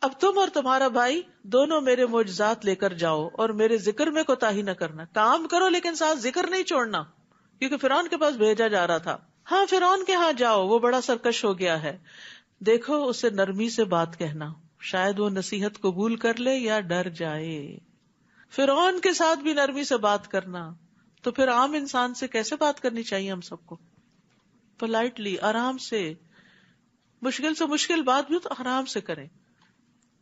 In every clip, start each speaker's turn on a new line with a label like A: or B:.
A: اب تم اور تمہارا بھائی دونوں میرے معجزات لے کر جاؤ اور میرے ذکر میں کوتاہی نہ کرنا. کام کرو لیکن ساتھ ذکر نہیں چھوڑنا, کیونکہ فرعون کے پاس بھیجا جا رہا تھا. ہاں فرعون کے ہاں جاؤ, وہ بڑا سرکش ہو گیا ہے. دیکھو اسے نرمی سے بات کہنا, شاید وہ نصیحت قبول کر لے یا ڈر جائے. فرعون کے ساتھ بھی نرمی سے بات کرنا, تو پھر عام انسان سے کیسے بات کرنی چاہیے ہم سب کو؟ پولائٹلی, آرام سے. مشکل سے مشکل بات بھی تو آرام سے کریں,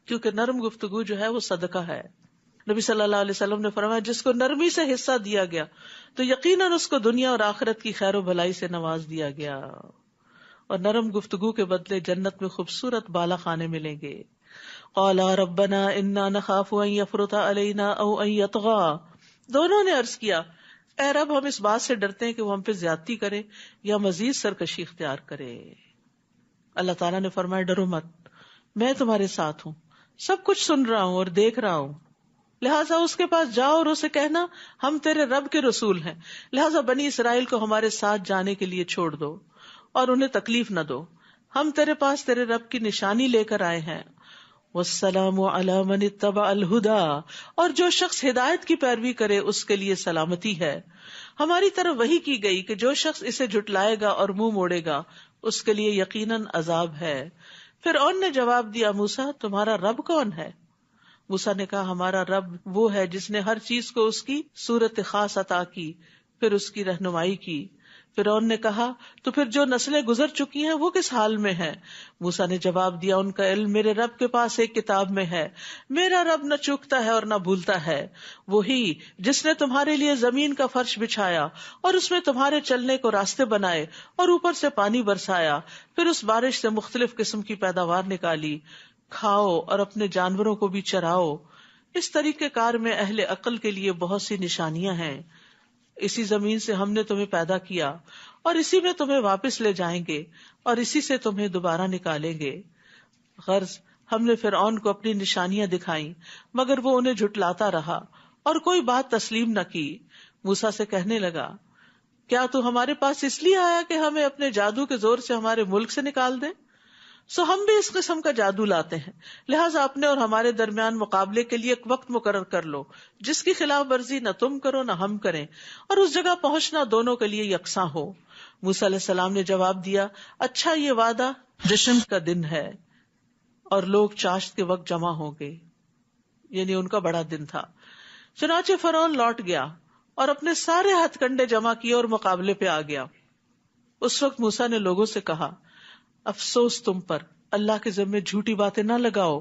A: کیونکہ نرم گفتگو جو ہے وہ صدقہ ہے. نبی صلی اللہ علیہ وسلم نے فرمایا جس کو نرمی سے حصہ دیا گیا تو یقیناً اس کو دنیا اور آخرت کی خیر و بھلائی سے نواز دیا گیا, اور نرم گفتگو کے بدلے جنت میں خوبصورت بالا خانے ملیں گے. قالا ربنا انا نخاف ان یفرط علینا او ان یطغى, دونوں نے عرض کیا اے رب ہم اس بات سے ڈرتے ہیں کہ وہ ہم پہ زیادتی کرے یا مزید سرکشی اختیار کرے. اللہ تعالیٰ نے فرمایا ڈرو مت, میں تمہارے ساتھ ہوں, سب کچھ سن رہا ہوں اور دیکھ رہا ہوں. لہٰذا اس کے پاس جاؤ اور اسے کہنا ہم تیرے رب کے رسول ہیں, لہٰذا بنی اسرائیل کو ہمارے ساتھ جانے کے لیے چھوڑ دو اور انہیں تکلیف نہ دو. ہم تیرے پاس تیرے رب کی نشانی لے کر آئے ہیں. والسلام علی من اتبع الہدی, اور جو شخص ہدایت کی پیروی کرے اس کے لیے سلامتی ہے. ہماری طرف وحی کی گئی کہ جو شخص اسے جھٹلائے گا اور منہ موڑے گا اس کے لیے یقیناً عذاب ہے. فرعون نے جواب دیا موسیٰ تمہارا رب کون ہے؟ موسیٰ نے کہا ہمارا رب وہ ہے جس نے ہر چیز کو اس کی صورت خاص عطا کی, پھر اس کی رہنمائی کی. فرعون نے کہا تو پھر جو نسلیں گزر چکی ہیں وہ کس حال میں ہیں؟ موسیٰ نے جواب دیا ان کا علم میرے رب کے پاس ایک کتاب میں ہے. میرا رب نہ چوکتا ہے اور نہ بھولتا ہے. وہی جس نے تمہارے لیے زمین کا فرش بچھایا اور اس میں تمہارے چلنے کو راستے بنائے اور اوپر سے پانی برسایا, پھر اس بارش سے مختلف قسم کی پیداوار نکالی, کھاؤ اور اپنے جانوروں کو بھی چراؤ. اس طریقے کار میں اہل عقل کے لیے بہت سی نشانیاں ہیں. اسی زمین سے ہم نے تمہیں پیدا کیا اور اسی میں تمہیں واپس لے جائیں گے اور اسی سے تمہیں دوبارہ نکالیں گے. غرض ہم نے فرعون کو اپنی نشانیاں دکھائیں مگر وہ انہیں جھٹلاتا رہا اور کوئی بات تسلیم نہ کی. موسیٰ سے کہنے لگا کیا تو ہمارے پاس اس لیے آیا کہ ہمیں اپنے جادو کے زور سے ہمارے ملک سے نکال دیں؟ سو ہم بھی اس قسم کا جادو لاتے ہیں, لہٰذا اپنے اور ہمارے درمیان مقابلے کے لیے ایک وقت مقرر کر لو جس کی خلاف ورزی نہ تم کرو نہ ہم کریں, اور اس جگہ پہنچنا دونوں کے لیے یکساں ہو. موسیٰ علیہ السلام نے جواب دیا اچھا یہ وعدہ جشن کا دن ہے اور لوگ چاشت کے وقت جمع ہوں گے, یعنی ان کا بڑا دن تھا. چنانچہ فرعون لوٹ گیا اور اپنے سارے ہتھ کنڈے جمع کیے اور مقابلے پہ آ گیا. اس وقت موسیٰ نے لوگوں سے کہا افسوس تم پر, اللہ کے ذمے جھوٹی باتیں نہ لگاؤ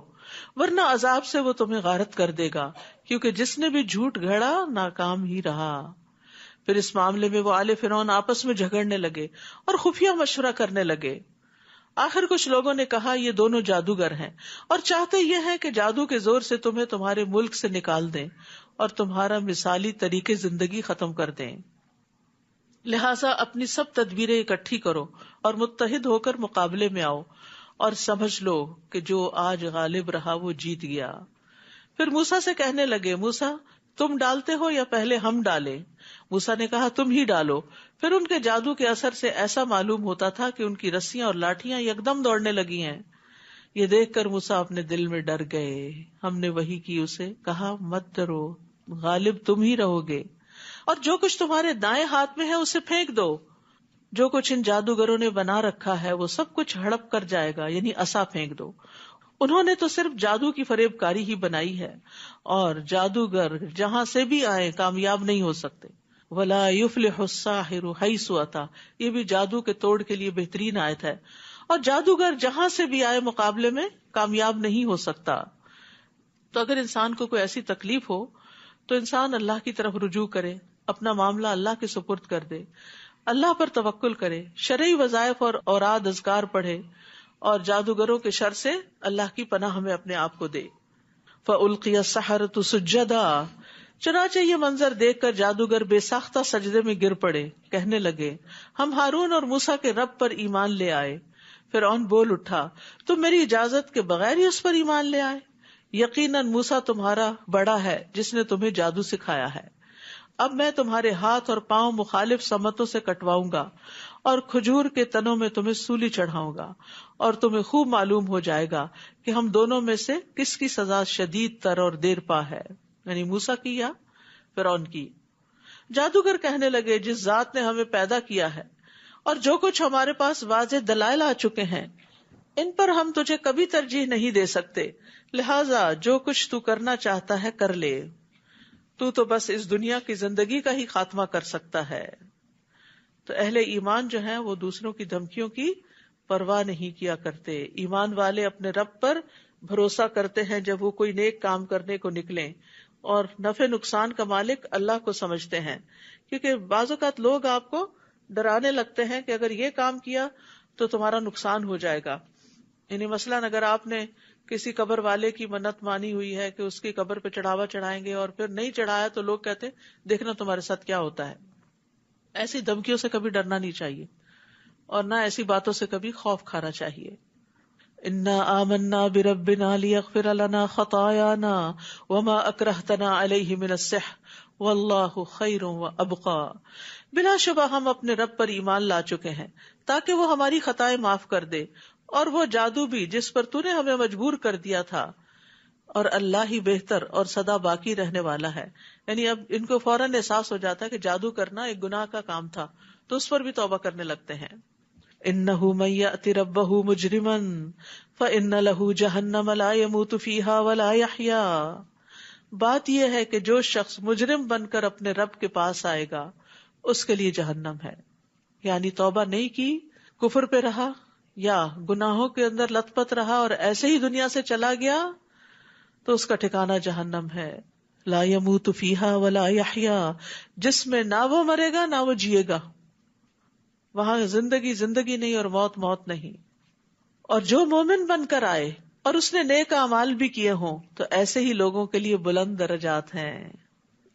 A: ورنہ عذاب سے وہ تمہیں غارت کر دے گا, کیونکہ جس نے بھی جھوٹ گھڑا ناکام ہی رہا. پھر اس معاملے میں وہ آل فرعون آپس میں جھگڑنے لگے اور خفیہ مشورہ کرنے لگے. آخر کچھ لوگوں نے کہا یہ دونوں جادوگر ہیں اور چاہتے یہ ہے کہ جادو کے زور سے تمہیں تمہارے ملک سے نکال دیں اور تمہارا مثالی طریقے زندگی ختم کر دیں. لہٰذا اپنی سب تدبیریں اکٹھی کرو اور متحد ہو کر مقابلے میں آؤ اور سمجھ لو کہ جو آج غالب رہا وہ جیت گیا. پھر موسیٰ سے کہنے لگے موسیٰ تم ڈالتے ہو یا پہلے ہم ڈالیں؟ موسیٰ نے کہا تم ہی ڈالو. پھر ان کے جادو کے اثر سے ایسا معلوم ہوتا تھا کہ ان کی رسیاں اور لاٹیاں یکدم دوڑنے لگی ہیں. یہ دیکھ کر موسیٰ اپنے دل میں ڈر گئے. ہم نے وحی کی اسے کہا مت ڈرو, غالب تم ہی رہو گے, اور جو کچھ تمہارے دائیں ہاتھ میں ہے اسے پھینک دو. جو کچھ ان جادوگروں نے بنا رکھا ہے وہ سب کچھ ہڑپ کر جائے گا, یعنی عصا پھینک دو. انہوں نے تو صرف جادو کی فریب کاری ہی بنائی ہے, اور جادوگر جہاں سے بھی آئے کامیاب نہیں ہو سکتے. وَلَا يُفْلِحُ السَّاحِرُ حَيْثُ أَتَى, یہ بھی جادو کے توڑ کے لیے بہترین آیت ہے. اور جادوگر جہاں سے بھی آئے مقابلے میں کامیاب نہیں ہو سکتا. تو اگر انسان کو کوئی ایسی تکلیف ہو تو انسان اللہ کی طرف رجوع کرے, اپنا معاملہ اللہ کے سپرد کر دے, اللہ پر توکل کرے, شرعی وظائف اور اوراد اذکار پڑھے, اور جادوگروں کے شر سے اللہ کی پناہ ہمیں اپنے آپ کو دے. فَأُلْقِيَ السَّحَرَةُ سُجَّدًا, چنانچہ یہ منظر دیکھ کر جادوگر بے ساختہ سجدے میں گر پڑے, کہنے لگے ہم ہارون اور موسیٰ کے رب پر ایمان لے آئے. فرعون بول اٹھا تم میری اجازت کے بغیر ہی اس پر ایمان لے آئے؟ یقیناً موسیٰ تمہارا بڑا ہے جس نے تمہیں جادو سکھایا ہے. اب میں تمہارے ہاتھ اور پاؤں مخالف سمتوں سے کٹواؤں گا اور کھجور کے تنوں میں تمہیں سولی چڑھاؤں گا، اور تمہیں خوب معلوم ہو جائے گا کہ ہم دونوں میں سے کس کی سزا شدید تر اور دیر پا ہے، یعنی موسیٰ کی یا فرعون کی۔ جادوگر کہنے لگے جس ذات نے ہمیں پیدا کیا ہے اور جو کچھ ہمارے پاس واضح دلائل آ چکے ہیں، ان پر ہم تجھے کبھی ترجیح نہیں دے سکتے، لہٰذا جو کچھ تو کرنا چاہتا ہے کر لے، تو بس اس دنیا کی زندگی کا ہی خاتمہ کر سکتا ہے۔ تو اہل ایمان جو ہیں وہ دوسروں کی دھمکیوں کی پرواہ نہیں کیا کرتے۔ ایمان والے اپنے رب پر بھروسہ کرتے ہیں جب وہ کوئی نیک کام کرنے کو نکلیں، اور نفع نقصان کا مالک اللہ کو سمجھتے ہیں، کیونکہ بعض اوقات لوگ آپ کو ڈرانے لگتے ہیں کہ اگر یہ کام کیا تو تمہارا نقصان ہو جائے گا۔ یعنی مثلاً اگر آپ نے کسی قبر والے کی منت مانی ہوئی ہے کہ اس کی قبر پہ چڑھاوا چڑھائیں گے اور پھر نہیں چڑھایا تو لوگ کہتے دیکھنا تمہارے ساتھ کیا ہوتا ہے۔ ایسی دھمکیوں سے کبھی ڈرنا نہیں چاہیے اور نہ ایسی باتوں سے کبھی خوف کھانا چاہیے۔ انا آمنا بربنا لیغفر لنا خطایانا وما اکرہتنا علیہ من السحر واللہ خیر وابقی۔ بلا شبہ ہم اپنے رب پر ایمان لا چکے ہیں تاکہ وہ ہماری خطائیں معاف کر دے، اور وہ جادو بھی جس پر تو نے ہمیں مجبور کر دیا تھا، اور اللہ ہی بہتر اور سدا باقی رہنے والا ہے۔ یعنی اب ان کو فوراً احساس ہو جاتا ہے کہ جادو کرنا ایک گناہ کا کام تھا، تو اس پر بھی توبہ کرنے لگتے ہیں۔ انہ من یأتی ربہ مجرما فإن لہ جہنم لا یموت فیہا ولا یحیا۔ بات یہ ہے کہ جو شخص مجرم بن کر اپنے رب کے پاس آئے گا اس کے لیے جہنم ہے، یعنی توبہ نہیں کی، کفر پہ رہا یا گناہوں کے اندر لت پت رہا اور ایسے ہی دنیا سے چلا گیا تو اس کا ٹھکانہ جہنم ہے۔ لا یموت فیہا ولا یحیا، جس میں نہ وہ مرے گا نہ وہ جیے گا، وہاں زندگی زندگی نہیں اور موت موت نہیں۔ اور جو مومن بن کر آئے اور اس نے نیک اعمال بھی کیے ہوں تو ایسے ہی لوگوں کے لیے بلند درجات ہیں،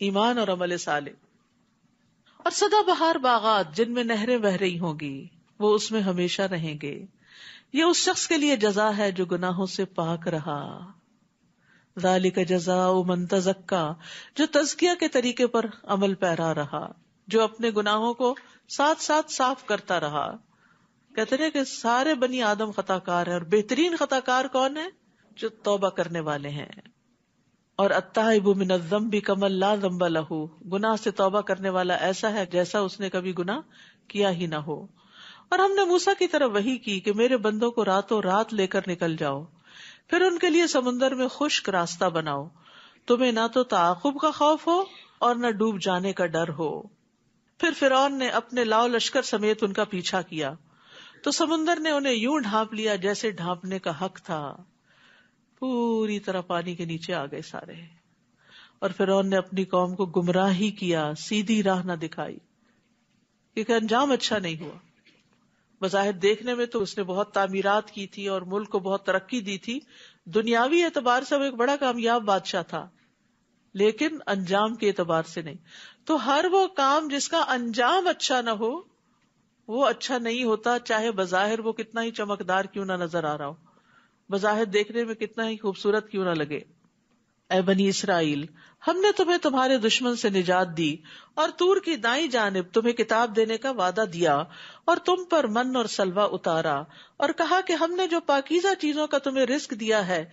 A: ایمان اور عمل صالح۔ اور سدا بہار باغات جن میں نہریں بہ رہی ہوں گی، وہ اس میں ہمیشہ رہیں گے، یہ اس شخص کے لیے جزا ہے جو گناہوں سے پاک رہا۔ ذالک جزاء من تزکا، جو تزکیہ کے طریقے پر عمل پیرا رہا، جو اپنے گناہوں کو ساتھ ساتھ صاف کرتا رہا۔ کہتے ہیں کہ سارے بنی آدم خطا کار ہیں، اور بہترین خطا کار کون ہے؟ جو توبہ کرنے والے ہیں۔ اور التائب من الذنب کمن لا ذنب لہ، گناہ سے توبہ کرنے والا ایسا ہے جیسا اس نے کبھی گناہ کیا ہی نہ ہو۔ اور ہم نے موسیٰ کی طرف وحی کی کہ میرے بندوں کو راتوں رات لے کر نکل جاؤ، پھر ان کے لیے سمندر میں خشک راستہ بناؤ، تمہیں نہ تو تعاقب کا خوف ہو اور نہ ڈوب جانے کا ڈر ہو۔ پھر فرعون نے اپنے لاؤ لشکر سمیت ان کا پیچھا کیا تو سمندر نے انہیں یوں ڈھانپ لیا جیسے ڈھانپنے کا حق تھا، پوری طرح پانی کے نیچے آ گئے سارے۔ اور فرعون نے اپنی قوم کو گمراہی کیا، سیدھی راہ نہ دکھائی، کیونکہ انجام اچھا نہیں ہوا۔ بظاہر دیکھنے میں تو اس نے بہت تعمیرات کی تھی اور ملک کو بہت ترقی دی تھی، دنیاوی اعتبار سے وہ ایک بڑا کامیاب بادشاہ تھا، لیکن انجام کے اعتبار سے نہیں۔ تو ہر وہ کام جس کا انجام اچھا نہ ہو وہ اچھا نہیں ہوتا، چاہے بظاہر وہ کتنا ہی چمکدار کیوں نہ نظر آ رہا ہو، بظاہر دیکھنے میں کتنا ہی خوبصورت کیوں نہ لگے۔ اے بنی اسرائیل، ہم نے تمہیں تمہارے دشمن سے نجات دی اور طور کی دائیں جانب تمہیں کتاب دینے کا وعدہ دیا، اور تم پر من اور سلوہ اتارا، اور کہا کہ ہم نے جو پاکیزہ چیزوں کا تمہیں رزق دیا ہے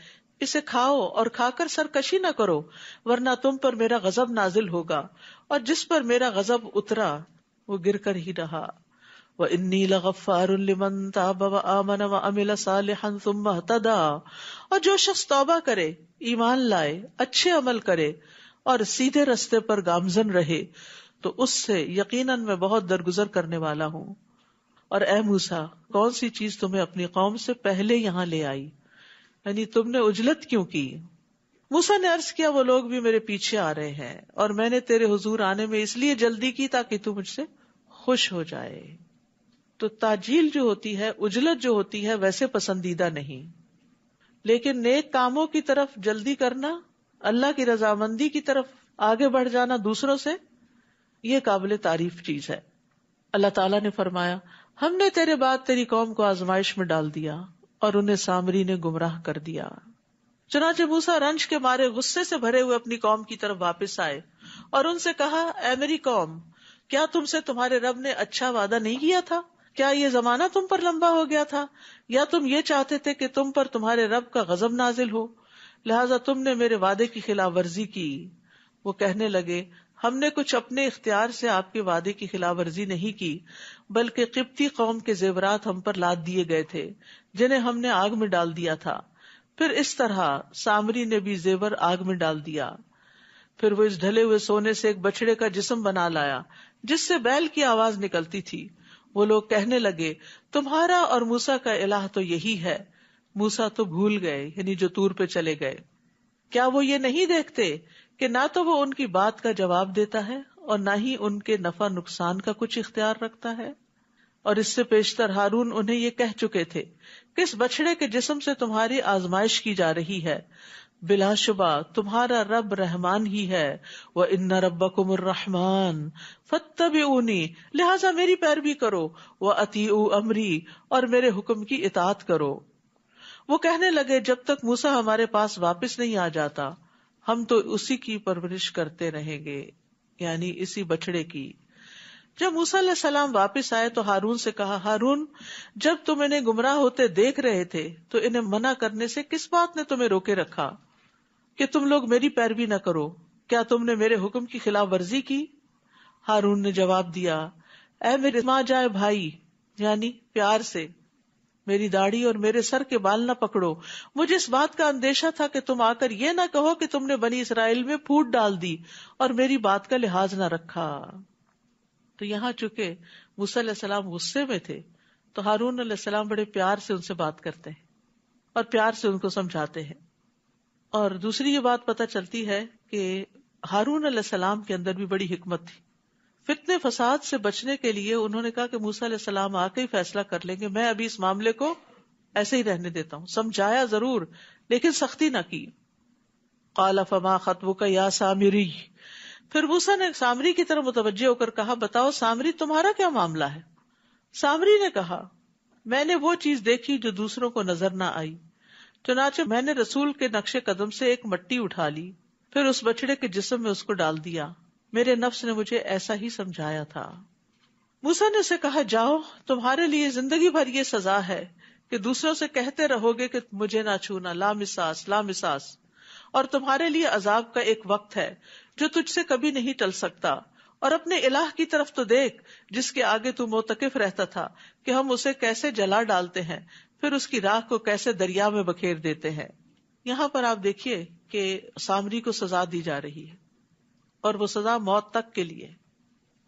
A: اسے کھاؤ اور کھا کر سرکشی نہ کرو، ورنہ تم پر میرا غضب نازل ہوگا، اور جس پر میرا غضب اترا وہ گر کر ہی رہا۔ وَإِنِّي لَغَفَّارٌ لِمَن تَابَ وَآمَنَ وَعَمِلَ صَالِحًا ثُمَّ اهْتَدَىٰ، اور جو شخص توبہ کرے، ایمان لائے، اچھے عمل کرے اور سیدھے رستے پر گامزن رہے تو اس سے یقیناً میں بہت درگزر کرنے والا ہوں۔ اور اے موسیٰ، کون سی چیز تمہیں اپنی قوم سے پہلے یہاں لے آئی؟ یعنی تم نے عجلت کیوں کی؟ موسیٰ نے عرض کیا وہ لوگ بھی میرے پیچھے آ رہے ہیں، اور میں نے تیرے حضور آنے میں اس لیے جلدی کی تاکہ تو مجھ سے خوش ہو جائے۔ تو تاجیل جو ہوتی ہے، عجلت جو ہوتی ہے، ویسے پسندیدہ نہیں، لیکن نیک کاموں کی طرف جلدی کرنا، اللہ کی رضامندی کی طرف آگے بڑھ جانا دوسروں سے، یہ قابل تعریف چیز ہے۔ اللہ تعالیٰ نے فرمایا ہم نے تیرے بعد تیری قوم کو آزمائش میں ڈال دیا اور انہیں سامری نے گمراہ کر دیا۔ چنانچہ موسیٰ رنج کے مارے غصے سے بھرے ہوئے اپنی قوم کی طرف واپس آئے اور ان سے کہا اے میری قوم، کیا تم سے تمہارے رب نے اچھا وعدہ نہیں کیا تھا کیا یہ زمانہ تم پر لمبا ہو گیا تھا، یا تم یہ چاہتے تھے کہ تم پر تمہارے رب کا غضب نازل ہو، لہذا تم نے میرے وعدے کی خلاف ورزی کی؟ وہ کہنے لگے ہم نے کچھ اپنے اختیار سے آپ کے وعدے کی خلاف ورزی نہیں کی، بلکہ قبطی قوم کے زیورات ہم پر لاد دیے گئے تھے جنہیں ہم نے آگ میں ڈال دیا تھا۔ پھر اس طرح سامری نے بھی زیور آگ میں ڈال دیا۔ پھر وہ اس ڈھلے ہوئے سونے سے ایک بچڑے کا جسم بنا لایا جس سے بیل کی آواز نکلتی تھی۔ وہ لوگ کہنے لگے تمہارا اور موسیٰ کا الہ تو یہی ہے۔ موسیٰ تو بھول گئے، یعنی جو طور پہ چلے گئے۔ کیا وہ یہ نہیں دیکھتے کہ نہ تو وہ ان کی بات کا جواب دیتا ہے اور نہ ہی ان کے نفع نقصان کا کچھ اختیار رکھتا ہے؟ اور اس سے پیشتر ہارون انہیں یہ کہہ چکے تھے کہ اس بچڑے کے جسم سے تمہاری آزمائش کی جا رہی ہے، بلا شبہ تمہارا رب رحمان ہی ہے، وَإِنَّ رَبَّكُمُ الرَّحْمَنُ فَاتَّبِعُونِي، لہٰذا میری پیروی کرو، وَأَطِیعُوا أَمْرِی، اور میرے حکم کی اطاعت کرو۔ وہ کہنے لگے جب تک موسیٰ ہمارے پاس واپس نہیں آ جاتا ہم تو اسی کی پرورش کرتے رہیں گے، یعنی اسی بچڑے کی۔ جب موسیٰ علیہ السلام واپس آئے تو ہارون سے کہا، ہارون جب تم انہیں گمراہ ہوتے دیکھ رہے تھے تو انہیں منع کرنے سے کس بات نے تمہیں روکے رکھا کہ تم لوگ میری پیروی نہ کرو؟ کیا تم نے میرے حکم کی خلاف ورزی کی؟ ہارون نے جواب دیا، اے میرے ماں جائے بھائی، یعنی پیار سے، میری داڑھی اور میرے سر کے بال نہ پکڑو، مجھے اس بات کا اندیشہ تھا کہ تم آ کر یہ نہ کہو کہ تم نے بنی اسرائیل میں پھوٹ ڈال دی اور میری بات کا لحاظ نہ رکھا۔ تو یہاں چونکہ موسیٰ علیہ السلام غصے میں تھے تو ہارون علیہ السلام بڑے پیار سے ان سے بات کرتے ہیں اور پیار سے ان کو سمجھاتے ہیں۔ اور دوسری یہ بات پتہ چلتی ہے کہ ہارون علیہ السلام کے اندر بھی بڑی حکمت تھی۔ فتنے فساد سے بچنے کے لیے انہوں نے کہا کہ موسیٰ علیہ السلام آ کے ہی فیصلہ کر لیں گے، میں ابھی اس معاملے کو ایسے ہی رہنے دیتا ہوں۔ سمجھایا ضرور لیکن سختی نہ کی۔ قال فما خطبک یا سامری، پھر موسیٰ نے سامری کی طرف متوجہ ہو کر کہا، بتاؤ سامری تمہارا کیا معاملہ ہے؟ سامری نے کہا، میں نے وہ چیز دیکھی جو دوسروں کو نظر نہ آئی، چنانچہ میں نے رسول کے نقش قدم سے ایک مٹی اٹھا لی، پھر اس بچڑے کے جسم میں اس کو ڈال دیا، میرے نفس نے مجھے ایسا ہی سمجھایا تھا۔ موسیٰ نے اسے کہا، جاؤ تمہارے لیے زندگی بھر یہ سزا ہے کہ دوسروں سے کہتے رہو گے کہ مجھے نہ چھونا، لا مساس لا مساس، اور تمہارے لیے عذاب کا ایک وقت ہے جو تجھ سے کبھی نہیں ٹل سکتا، اور اپنے الہ کی طرف تو دیکھ جس کے آگے تو موتقف رہتا تھا کہ ہم اسے کیسے جلا ڈالتے ہیں، پھر اس کی راکھ کو کیسے دریا میں بکھیر دیتے ہیں۔ یہاں پر آپ دیکھیے کہ سامری کو سزا دی جا رہی ہے، اور وہ سزا موت تک کے لیے،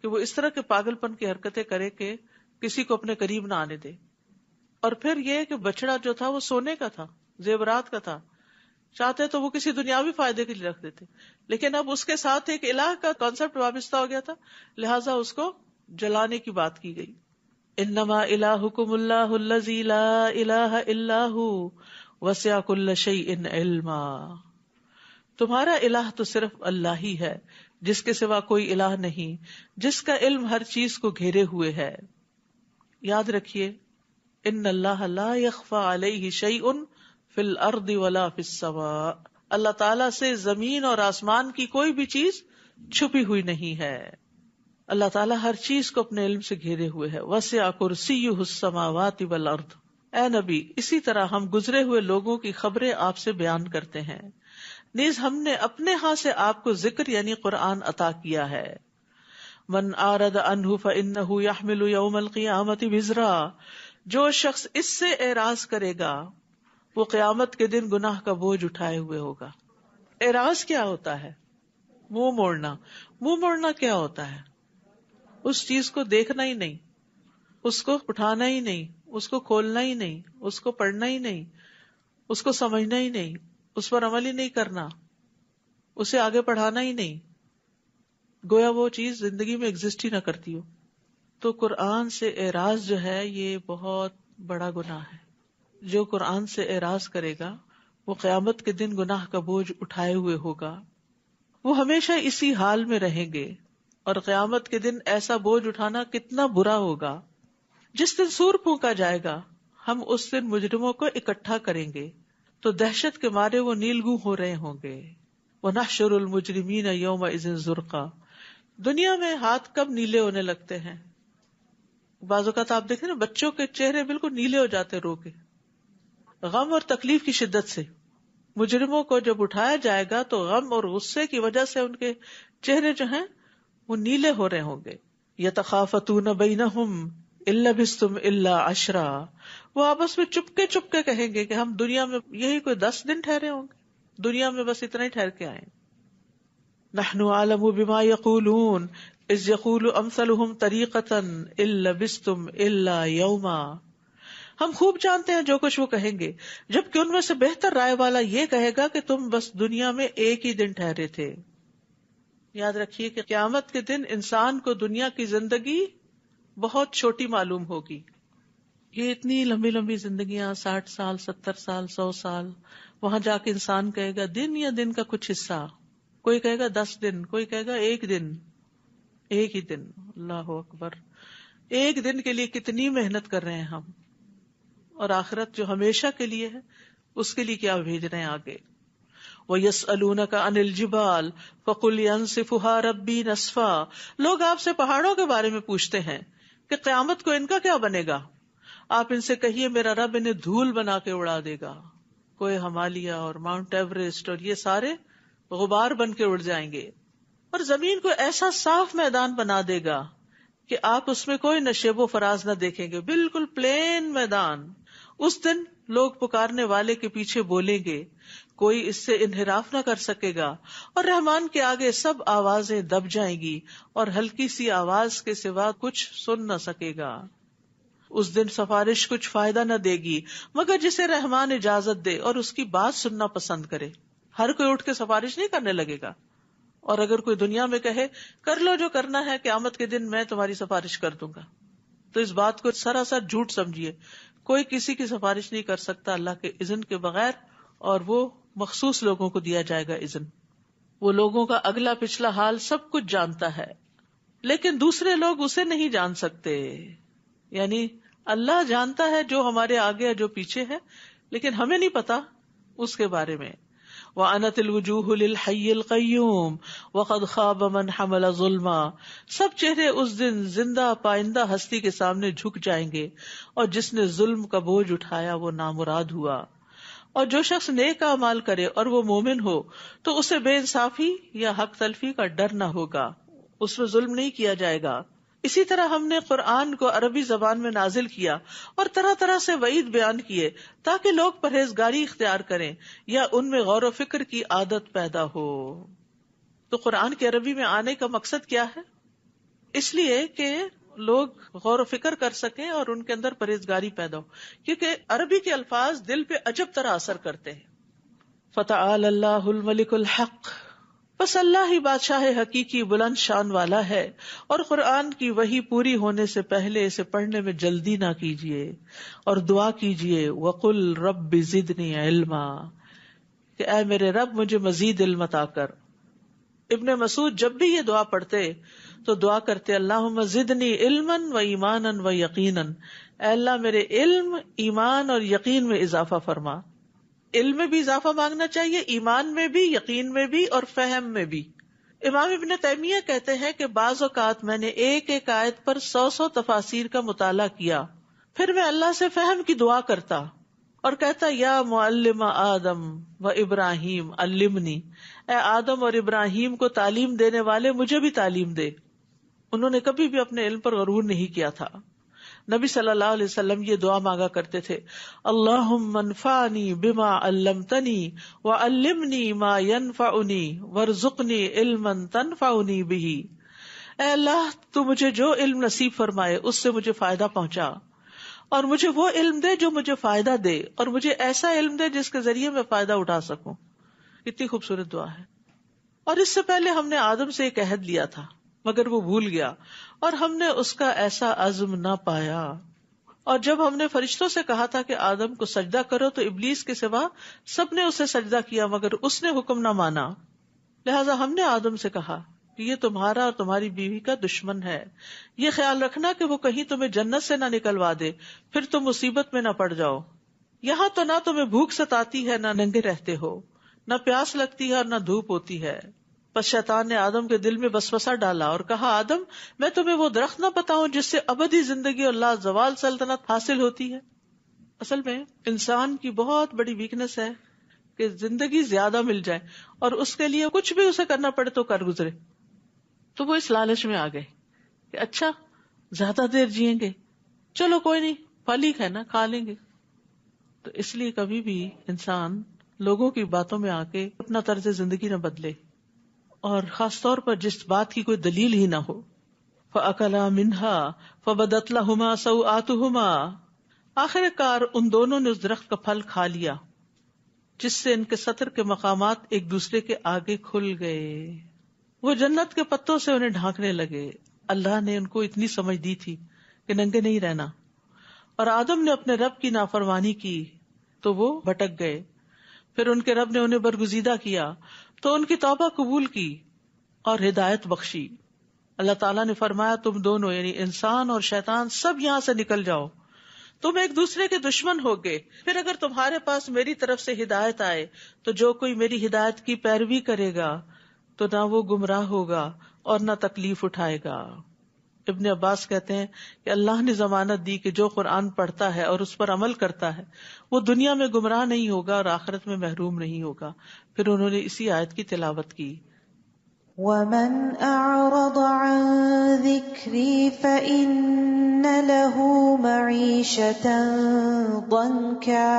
A: کہ وہ اس طرح کے پاگل پن کی حرکتیں کرے کہ کسی کو اپنے قریب نہ آنے دے۔ اور پھر یہ کہ بچڑا جو تھا وہ سونے کا تھا، زیورات کا تھا، چاہتے تو وہ کسی دنیاوی فائدے کے لیے رکھ دیتے، لیکن اب اس کے ساتھ ایک الہ کا کانسیپٹ وابستہ ہو گیا تھا، لہٰذا اس کو جلانے کی بات کی گئی۔ انما الہکم اللہ الذی لا الہ الا ہو وسع کل شیء علما، تمہارا الہ تو صرف اللہ ہی ہے جس کے سوا کوئی الہ نہیں، جس کا علم ہر چیز کو گھیرے ہوئے ہے۔ یاد رکھیے، ان اللہ لا یخفی علیہ شیء فی الارض ولا فی السماء، اللہ تعالیٰ سے زمین اور آسمان کی کوئی بھی چیز چھپی ہوئی نہیں ہے۔ اللہ تعالیٰ ہر چیز کو اپنے علم سے گھیرے ہوئے ہے۔ وسع کرسیہ السماوات والارض، اے نبی اسی طرح ہم گزرے ہوئے لوگوں کی خبریں آپ سے بیان کرتے ہیں، نیز ہم نے اپنے ہاں سے آپ کو ذکر یعنی قرآن عطا کیا ہے۔ من اعرض عنہ فإنہ یحمل یوم القیامۃ وزرا، جو شخص اس سے اعراض کرے گا وہ قیامت کے دن گناہ کا بوجھ اٹھائے ہوئے ہوگا۔ اعراض کیا ہوتا ہے؟ منہ موڑنا۔ منہ موڑنا کیا ہوتا ہے؟ اس چیز کو دیکھنا ہی نہیں، اس کو اٹھانا ہی نہیں، اس کو کھولنا ہی نہیں، اس کو پڑھنا ہی نہیں، اس کو سمجھنا ہی نہیں، اس پر عمل ہی نہیں کرنا، اسے آگے پڑھانا ہی نہیں، گویا وہ چیز زندگی میں ایگزسٹ ہی نہ کرتی ہو۔ تو قرآن سے اعراض جو ہے یہ بہت بڑا گناہ ہے۔ جو قرآن سے اعراض کرے گا وہ قیامت کے دن گناہ کا بوجھ اٹھائے ہوئے ہوگا، وہ ہمیشہ اسی حال میں رہیں گے، اور قیامت کے دن ایسا بوجھ اٹھانا کتنا برا ہوگا۔ جس دن سور پھونکا جائے گا ہم اس دن مجرموں کو اکٹھا کریں گے تو دہشت کے مارے وہ نیلگوں ہو رہے ہوں گے۔ وَنَحْشُرُ الْمُجْرِمِينَ يَوْمَئِذٍ زُرْقًا، دنیا میں ہاتھ کب نیلے ہونے لگتے ہیں؟ بعض اوقات آپ دیکھیں نا بچوں کے چہرے بالکل نیلے ہو جاتے رو کے، غم اور تکلیف کی شدت سے. مجرموں کو جب اٹھایا جائے گا تو غم اور غصے کی وجہ سے ان کے چہرے جو ہیں وہ نیلے ہو رہے ہوں گے. یتخافتون بینہم ان لبثتم الا عشرا، وہ آپس میں چپکے چپکے کہیں گے کہ ہم دنیا میں یہی کوئی 10 دن ٹھہرے ہوں گے، دنیا میں بس اتنا ہی ٹھہر کے آئے. نحن اعلم بما یقولون اذ یقول امثلهم طریقۃ ان لبثتم الا یوما، ہم خوب جانتے ہیں جو کچھ وہ کہیں گے، جبکہ ان میں سے بہتر رائے والا یہ کہے گا کہ تم بس دنیا میں ایک ہی دن ٹھہرے تھے. یاد رکھیے کہ قیامت کے دن انسان کو دنیا کی زندگی بہت چھوٹی معلوم ہوگی. یہ اتنی لمبی لمبی زندگیاں، 60 سال 70 سال 100 سال، وہاں جا کے انسان کہے گا دن یا دن کا کچھ حصہ، کوئی کہے گا 10 دن، کوئی کہے گا ایک دن. ایک ہی دن، اللہ اکبر، ایک دن کے لیے کتنی محنت کر رہے ہیں ہم، اور آخرت جو ہمیشہ کے لیے ہے اس کے لیے کیا بھیج رہے ہیں آگے. وَيَسْأَلُونَكَ عَنِ الْجِبَالِ فَقُلْ يَنسِفُهَا رَبِّي نَسْفًا، لوگ آپ سے پہاڑوں کے بارے میں پوچھتے ہیں کہ قیامت کو ان کا کیا بنے گا. آپ ان سے کہیے میرا رب انہیں دھول بنا کے اڑا دے گا. کوہ ہمالیہ اور ماؤنٹ ایوریسٹ اور یہ سارے غبار بن کے اڑ جائیں گے، اور زمین کو ایسا صاف میدان بنا دے گا کہ آپ اس میں کوئی نشیب و فراز نہ دیکھیں گے، بالکل پلین میدان. اس دن لوگ پکارنے والے کے پیچھے بولیں گے، کوئی اس سے انحراف نہ کر سکے گا، اور رحمان کے آگے سب آوازیں دب جائیں گی اور ہلکی سی آواز کے سوا کچھ سن نہ سکے گا. اس دن سفارش کچھ فائدہ نہ دے گی مگر جسے رحمان اجازت دے اور اس کی بات سننا پسند کرے. ہر کوئی اٹھ کے سفارش نہیں کرنے لگے گا، اور اگر کوئی دنیا میں کہے کر لو جو کرنا ہے، قیامت کے دن میں تمہاری سفارش کر دوں گا، تو اس بات کو سراسر جھوٹ سمجھیے. کوئی کسی کی سفارش نہیں کر سکتا اللہ کے اذن کے بغیر، اور وہ مخصوص لوگوں کو دیا جائے گا اذن. وہ لوگوں کا اگلا پچھلا حال سب کچھ جانتا ہے، لیکن دوسرے لوگ اسے نہیں جان سکتے. یعنی اللہ جانتا ہے جو ہمارے آگے ہے جو پیچھے ہے، لیکن ہمیں نہیں پتا اس کے بارے میں. وَأَنَتِ الْوُجُوهُ لِلْحَيِّ الْقَيُّومِ وَقَدْ خَابَ مَنْ حَمَلَ ظُلْمًا، سب چہرے اس دن زندہ پائندہ ہستی کے سامنے جھک جائیں گے، اور جس نے ظلم کا بوجھ اٹھایا وہ نامراد ہوا. اور جو شخص نیک اعمال کرے اور وہ مومن ہو تو اسے بے انصافی یا حق تلفی کا ڈر نہ ہوگا، اس میں ظلم نہیں کیا جائے گا. اسی طرح ہم نے قرآن کو عربی زبان میں نازل کیا اور طرح طرح سے وعید بیان کیے تاکہ لوگ پرہیزگاری اختیار کریں یا ان میں غور و فکر کی عادت پیدا ہو. تو قرآن کے عربی میں آنے کا مقصد کیا ہے؟ اس لیے کہ لوگ غور و فکر کر سکیں اور ان کے اندر پرہیزگاری پیدا ہو، کیونکہ عربی کے الفاظ دل پہ عجب طرح اثر کرتے ہیں. فتعال اللہ الملک الحق، بس اللہ ہی بادشاہ حقیقی بلند شان والا ہے، اور قرآن کی وحی پوری ہونے سے پہلے اسے پڑھنے میں جلدی نہ کیجیے اور دعا کیجیے وقل رب زدنی علما، کہ اے میرے رب مجھے مزید علم عطا کر. ابن مسعود جب بھی یہ دعا پڑھتے تو دعا کرتے اللہم زدنی علما و ایمانا و یقینا، اے اللہ میرے علم، ایمان اور یقین میں اضافہ فرما. علم میں بھی اضافہ مانگنا چاہیے، ایمان میں بھی، یقین میں بھی، اور فہم میں بھی. امام ابن تیمیہ کہتے ہیں کہ بعض اوقات میں نے ایک ایک آیت پر 100 تفاسیر کا مطالعہ کیا، پھر میں اللہ سے فہم کی دعا کرتا اور کہتا یا معلم آدم و ابراہیم علمنی، اے آدم اور ابراہیم کو تعلیم دینے والے مجھے بھی تعلیم دے. انہوں نے کبھی بھی اپنے علم پر غرور نہیں کیا تھا. نبی صلی اللہ علیہ وسلم یہ دعا مانگا کرتے تھے اللہم انفعنی بما علمتنی وعلمنی ما ینفعنی وارزقنی علما تنفعنی بہ، اے اللہ تو مجھے جو علم نصیب فرمائے اس سے مجھے فائدہ پہنچا، اور مجھے وہ علم دے جو مجھے فائدہ دے، اور مجھے ایسا علم دے جس کے ذریعے میں فائدہ اٹھا سکوں. کتنی خوبصورت دعا ہے. اور اس سے پہلے ہم نے آدم سے ایک عہد لیا تھا مگر وہ بھول گیا اور ہم نے اس کا ایسا عزم نہ پایا. اور جب ہم نے فرشتوں سے کہا تھا کہ آدم کو سجدہ کرو تو ابلیس کے سوا سب نے اسے سجدہ کیا مگر اس نے حکم نہ مانا. لہٰذا ہم نے آدم سے کہا کہ یہ تمہارا اور تمہاری بیوی کا دشمن ہے، یہ خیال رکھنا کہ وہ کہیں تمہیں جنت سے نہ نکلوا دے پھر تم مصیبت میں نہ پڑ جاؤ. یہاں تو نہ تمہیں بھوک ستاتی ہے نہ ننگے رہتے ہو، نہ پیاس لگتی ہے اور نہ دھوپ ہوتی ہے. پس شیطان نے آدم کے دل میں وسوسہ ڈالا اور کہا آدم میں تمہیں وہ درخت نہ بتاؤں جس سے ابدی زندگی اور لا زوال سلطنت حاصل ہوتی ہے. اصل میں انسان کی بہت بڑی ویکنس ہے کہ زندگی زیادہ مل جائے اور اس کے لیے کچھ بھی اسے کرنا پڑے تو کر گزرے. تو وہ اس لالچ میں آ گئے کہ اچھا زیادہ دیر جیئیں گے، چلو کوئی نہیں پھل ہی کھانا کھا لیں گے. تو اس لیے کبھی بھی انسان لوگوں کی باتوں میں آ کے اپنا طرز زندگی نہ بدلے، اور خاص طور پر جس بات کی کوئی دلیل ہی نہ ہو. فَأَكَلَا مِنْهَا فَبَدَتْ لَهُمَا سَوْآتُهُمَا، آخر کار ان دونوں نے اس درخت کا پھل کھا لیا جس سے ان کے سطر کے مقامات ایک دوسرے کے آگے کھل گئے. وہ جنت کے پتوں سے انہیں ڈھانکنے لگے. اللہ نے ان کو اتنی سمجھ دی تھی کہ ننگے نہیں رہنا، اور آدم نے اپنے رب کی نافرمانی کی تو وہ بھٹک گئے. پھر ان کے رب نے انہیں برگزیدہ کیا تو ان کی توبہ قبول کی اور ہدایت بخشی. اللہ تعالیٰ نے فرمایا تم دونوں یعنی انسان اور شیطان سب یہاں سے نکل جاؤ، تم ایک دوسرے کے دشمن ہوگے. پھر اگر تمہارے پاس میری طرف سے ہدایت آئے تو جو کوئی میری ہدایت کی پیروی کرے گا تو نہ وہ گمراہ ہوگا اور نہ تکلیف اٹھائے گا. ابن عباس کہتے ہیں کہ اللہ نے ضمانت دی کہ جو قرآن پڑھتا ہے اور اس پر عمل کرتا ہے وہ دنیا میں گمراہ نہیں ہوگا اور آخرت میں محروم نہیں ہوگا. پھر انہوں نے اسی آیت کی تلاوت کی.
B: وَمَنْ أَعْرَضَ عَنْ ذِكْرِي فَإِنَّ لَهُ مَعِيشَةً ضَنْكًا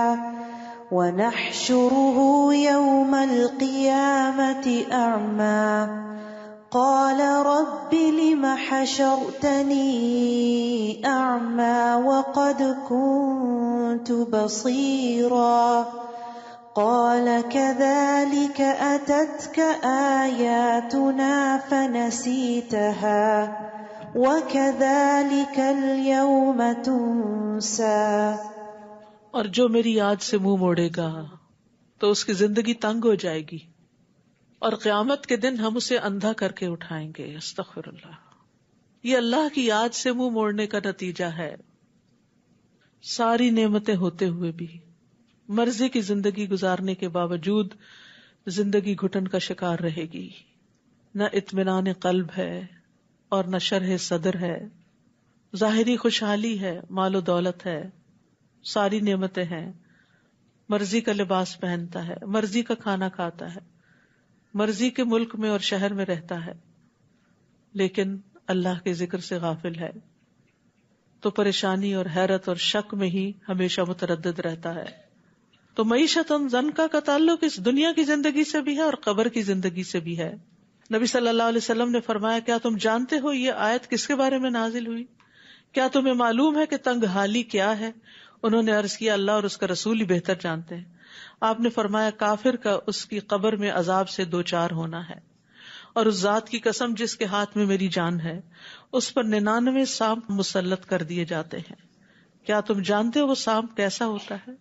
B: وَنَحْشُرُهُ يَوْمَ الْقِيَامَةِ أَعْمَى قَالَ رَبِّ لِمَ حَشَرْتَنِي أَعْمَى وَقَدْ كُنْتُ بَصِيرًا قال كذلك أتتك آياتنا فنسيتها وكذلك اليوم تنسى.
A: اور جو میری یاد سے منہ موڑے گا تو اس کی زندگی تنگ ہو جائے گی اور قیامت کے دن ہم اسے اندھا کر کے اٹھائیں گے. استغفر اللہ. یہ اللہ کی یاد سے منہ موڑنے کا نتیجہ ہے. ساری نعمتیں ہوتے ہوئے بھی مرضی کی زندگی گزارنے کے باوجود زندگی گھٹن کا شکار رہے گی. نہ اطمینان قلب ہے اور نہ شرح صدر ہے. ظاہری خوشحالی ہے، مال و دولت ہے، ساری نعمتیں ہیں، مرضی کا لباس پہنتا ہے، مرضی کا کھانا کھاتا ہے، مرضی کے ملک میں اور شہر میں رہتا ہے، لیکن اللہ کے ذکر سے غافل ہے تو پریشانی اور حیرت اور شک میں ہی ہمیشہ متردد رہتا ہے. تو معیشتاً ضنکا کا تعلق اس دنیا کی زندگی سے بھی ہے اور قبر کی زندگی سے بھی ہے. نبی صلی اللہ علیہ وسلم نے فرمایا کیا تم جانتے ہو یہ آیت کس کے بارے میں نازل ہوئی؟ کیا تمہیں معلوم ہے کہ تنگ حالی کیا ہے؟ انہوں نے عرض کیا اللہ اور اس کا رسول ہی بہتر جانتے ہیں. آپ نے فرمایا کافر کا اس کی قبر میں عذاب سے دوچار ہونا ہے، اور اس ذات کی قسم جس کے ہاتھ میں میری جان ہے اس پر 99 سانپ مسلط کر دیے جاتے ہیں. کیا تم جانتے ہو وہ سانپ کیسا ہوتا ہے؟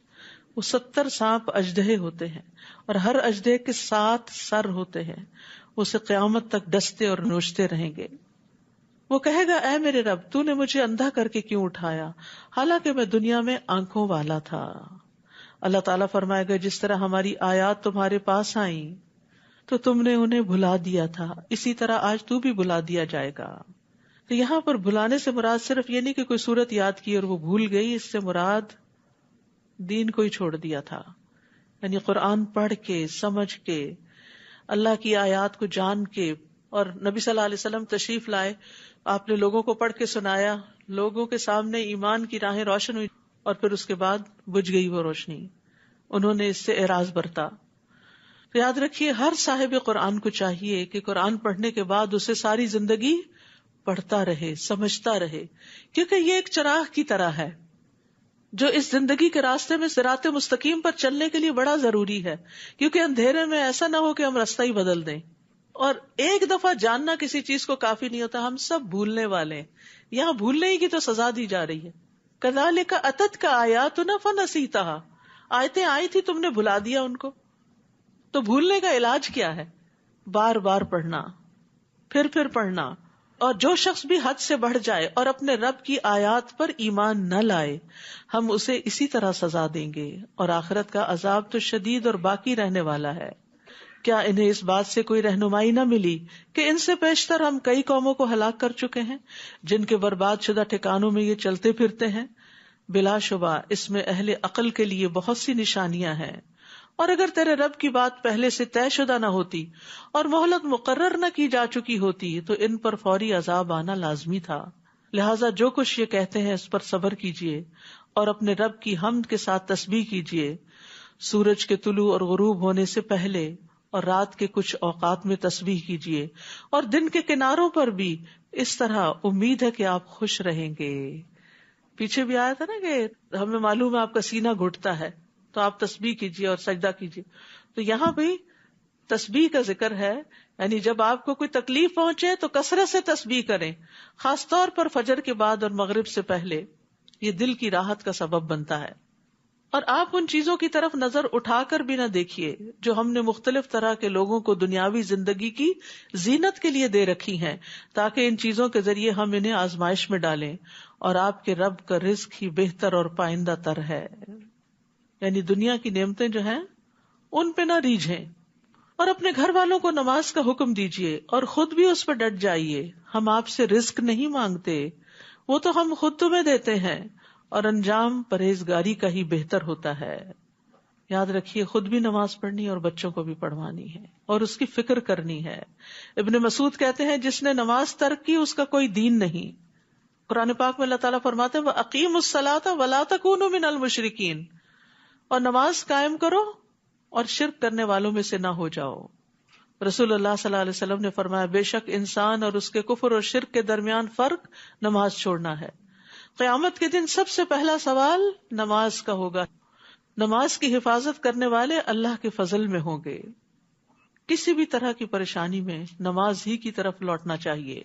A: وہ 70 سانپ اژدہے ہوتے ہیں اور ہر اژدہے کے 7 سر ہوتے ہیں. اسے قیامت تک ڈستے اور نوچتے رہیں گے. وہ کہے گا اے میرے رب تو نے مجھے اندھا کر کے کیوں اٹھایا حالانکہ میں دنیا میں آنکھوں والا تھا. اللہ تعالیٰ فرمائے گا جس طرح ہماری آیات تمہارے پاس آئیں تو تم نے انہیں بھلا دیا تھا، اسی طرح آج تو بھی بھلا دیا جائے گا. تو یہاں پر بھلانے سے مراد صرف یہ نہیں کہ کوئی صورت یاد کی اور وہ بھول گئی، اس سے مراد دین کو ہی چھوڑ دیا تھا. یعنی قرآن پڑھ کے سمجھ کے اللہ کی آیات کو جان کے، اور نبی صلی اللہ علیہ وسلم تشریف لائے، آپ نے لوگوں کو پڑھ کے سنایا، لوگوں کے سامنے ایمان کی راہیں روشن ہوئی اور پھر اس کے بعد بجھ گئی وہ روشنی. انہوں نے اس سے اعراض برتا. تو یاد رکھیے ہر صاحب قرآن کو چاہیے کہ قرآن پڑھنے کے بعد اسے ساری زندگی پڑھتا رہے، سمجھتا رہے، کیونکہ یہ ایک چراغ کی طرح ہے جو اس زندگی کے راستے میں صراط مستقیم پر چلنے کے لیے بڑا ضروری ہے. کیونکہ اندھیرے میں ایسا نہ ہو کہ ہم راستہ ہی بدل دیں. اور ایک دفعہ جاننا کسی چیز کو کافی نہیں ہوتا، ہم سب بھولنے والے ہیں. یہاں بھولنے ہی کی تو سزا دی جا رہی ہے. کذالک اتتک آیاتنا فنسیتھا، آیتیں آئی تھی تم نے بھلا دیا ان کو. تو بھولنے کا علاج کیا ہے؟ بار بار پڑھنا، پھر پڑھنا. اور جو شخص بھی حد سے بڑھ جائے اور اپنے رب کی آیات پر ایمان نہ لائے ہم اسے اسی طرح سزا دیں گے، اور آخرت کا عذاب تو شدید اور باقی رہنے والا ہے. کیا انہیں اس بات سے کوئی رہنمائی نہ ملی کہ ان سے پیشتر ہم کئی قوموں کو ہلاک کر چکے ہیں جن کے برباد شدہ ٹھکانوں میں یہ چلتے پھرتے ہیں؟ بلا شبہ اس میں اہل عقل کے لیے بہت سی نشانیاں ہیں، اور اگر تیرے رب کی بات پہلے سے طے شدہ نہ ہوتی اور مہلت مقرر نہ کی جا چکی ہوتی تو ان پر فوری عذاب آنا لازمی تھا۔ لہٰذا جو کچھ یہ کہتے ہیں اس پر صبر کیجیے اور اپنے رب کی حمد کے ساتھ تسبیح کیجیے۔ سورج کے طلوع اور غروب ہونے سے پہلے اور رات کے کچھ اوقات میں تسبیح کیجیے، اور دن کے کناروں پر بھی، اس طرح امید ہے کہ آپ خوش رہیں گے۔ پیچھے بھی آیا تھا نا کہ ہمیں معلوم ہے آپ کا سینہ گھٹتا ہے تو آپ تسبیح کیجیے اور سجدہ کیجیے، تو یہاں بھی تسبیح کا ذکر ہے، یعنی جب آپ کو کوئی تکلیف پہنچے تو کثرت سے تسبیح کریں، خاص طور پر فجر کے بعد اور مغرب سے پہلے، یہ دل کی راحت کا سبب بنتا ہے۔ اور آپ ان چیزوں کی طرف نظر اٹھا کر بھی نہ دیکھیے جو ہم نے مختلف طرح کے لوگوں کو دنیاوی زندگی کی زینت کے لیے دے رکھی ہیں، تاکہ ان چیزوں کے ذریعے ہم انہیں آزمائش میں ڈالیں، اور آپ کے رب کا رزق ہی بہتر اور پائندہ تر ہے۔ یعنی دنیا کی نعمتیں جو ہیں ان پہ نہ ریجھیں، اور اپنے گھر والوں کو نماز کا حکم دیجیے اور خود بھی اس پہ ڈٹ جائیے۔ ہم آپ سے رزق نہیں مانگتے، وہ تو ہم خود تمہیں دیتے ہیں، اور انجام پرہیزگاری کا ہی بہتر ہوتا ہے۔ یاد رکھیے خود بھی نماز پڑھنی اور بچوں کو بھی پڑھوانی ہے اور اس کی فکر کرنی ہے۔ ابن مسعود کہتے ہیں جس نے نماز ترک کی اس کا کوئی دین نہیں۔ قرآن پاک میں اللہ تعالیٰ فرماتے ہیں وَأَقِیمُوا الصَّلَاةَ وَلَا تَكُونُوا مِنَ الْمُشْرِکِينَ، اور نماز قائم کرو اور شرک کرنے والوں میں سے نہ ہو جاؤ۔ رسول اللہ صلی اللہ علیہ وسلم نے فرمایا بے شک انسان اور اس کے کفر اور شرک کے درمیان فرق نماز چھوڑنا ہے۔ قیامت کے دن سب سے پہلا سوال نماز کا ہوگا۔ نماز کی حفاظت کرنے والے اللہ کے فضل میں ہوں گے۔ کسی بھی طرح کی پریشانی میں نماز ہی کی طرف لوٹنا چاہیے۔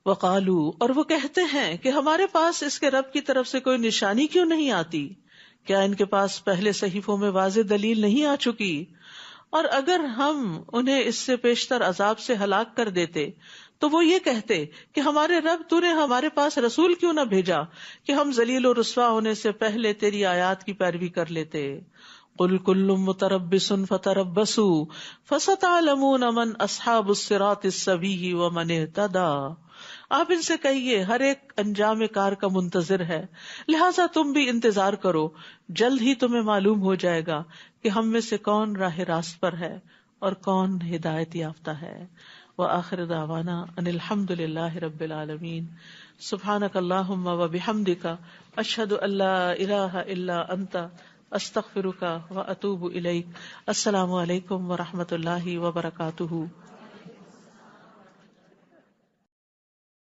A: وقالو، اور وہ کہتے ہیں کہ ہمارے پاس اس کے رب کی طرف سے کوئی نشانی کیوں نہیں آتی؟ کیا ان کے پاس پہلے صحیفوں میں واضح دلیل نہیں آ چکی؟ اور اگر ہم انہیں اس سے پیشتر عذاب سے ہلاک کر دیتے تو وہ یہ کہتے کہ ہمارے رب تو نے ہمارے پاس رسول کیوں نہ بھیجا کہ ہم ذلیل و رسوا ہونے سے پہلے تیری آیات کی پیروی کر لیتے۔ قل کل متربص فتربصوا فستعلمون من اصحاب الصراط السوی ومن اهتدى۔ آپ ان سے کہیے ہر ایک انجام کار کا منتظر ہے، لہٰذا تم بھی انتظار کرو، جلد ہی تمہیں معلوم ہو جائے گا کہ ہم میں سے کون راہ راست پر ہے اور کون ہدایت یافتہ ہے۔ وآخر دعوانا ان الحمد للہ رب العالمین۔ سبحانک اللہم وبحمدک، اشہد ان لا الہ الا انت، استغفرک واتوب الیک۔ السلام علیکم ورحمۃ اللہ وبرکاتہ۔